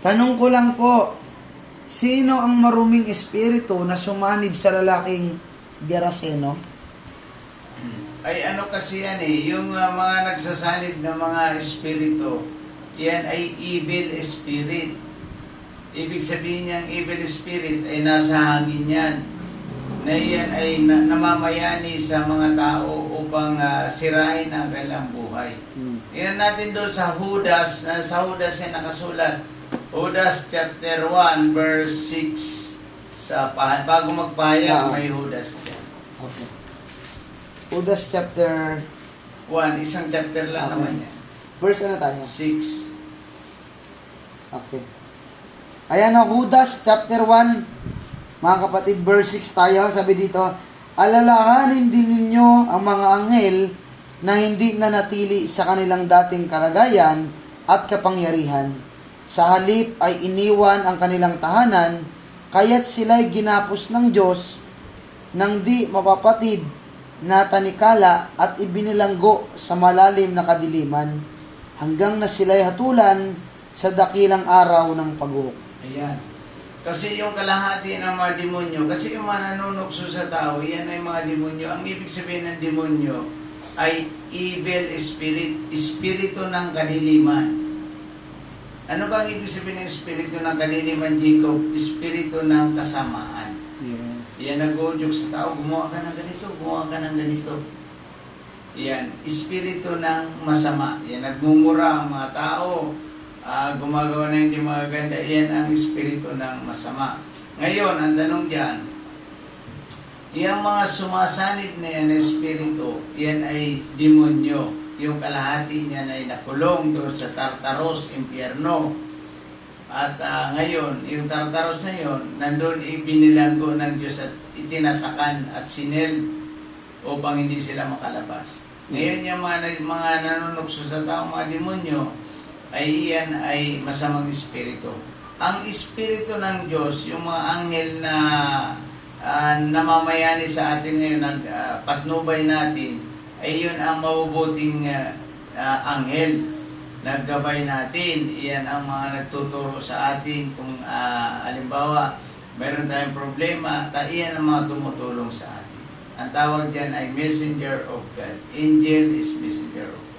Tanong ko lang po, sino ang maruming espiritu na sumanib sa lalaking Geraseno? Ay ano kasi yan yung mga nagsasanib na mga espiritu, yan ay evil spirit. Ibig sabihin niyang evil spirit ay nasa hangin yan. Na yan ay namamayani sa mga tao upang sirain ang kanilang buhay. Tingnan natin doon sa Judas, sa Judas yan nakasulat. Judas chapter 1 verse 6 bago magpahayag may Judas dyan. Okay. Judas chapter 1, isang chapter lang naman yan. Verse ano tayo? 6. Okay. Ayan o, Judas chapter 1, mga kapatid, verse 6 tayo. Sabi dito, alalahanin din ninyo ang mga anghel na hindi nanatili sa kanilang dating kalagayan at kapangyarihan. Sa halip ay iniwan ang kanilang tahanan, kaya't sila'y ginapos ng Diyos nang di mapapatid na tanikala at ibinilanggo sa malalim na kadiliman hanggang na sila'y hatulan sa dakilang araw ng pag-uok. Ayan. Kasi yung kalahati ng mga demonyo, kasi yung mga nanunukso sa tao, yan ay mga demonyo. Ang ibig sabihin ng demonyo ay evil spirit, espiritu ng kadiliman. Ano ba ang ibig sabihin ng espiritu ng kadiliman, Jacob? Espiritu ng kasamaan. Yes. Yan nag-uudyok sa tao, gumawa ka ng ganito, gumawa ka ng ganito. Yan, espiritu ng masama. Yan, nagmumura ang mga tao, gumagawa na hindi magaganda. Yan ang espiritu ng masama. Ngayon, ang tanong dyan, yung mga sumasanib na yan na espiritu, yan ay demonyo. Yung kalahati niyan ay nakulong doon sa Tartaros, impyerno. At ngayon, yung Tartaros na yun, nandun ibinilanggo ng Diyos at itinatakan at sinel upang hindi sila makalabas. Ngayon, yung mga nanunukso sa tao, mga demonyo, ay iyan ay masamang espiritu. Ang espiritu ng Diyos, yung mga anghel na namamayani sa atin ngayon, patnubay natin, ay yun ang mabubuting anghel. Naggabay natin, iyan ang mga nagtuturo sa atin kung halimbawa, mayroon tayong problema, iyan ang mga tumutulong sa atin. Ang tawag dyan ay messenger of God. Angel is messenger of God.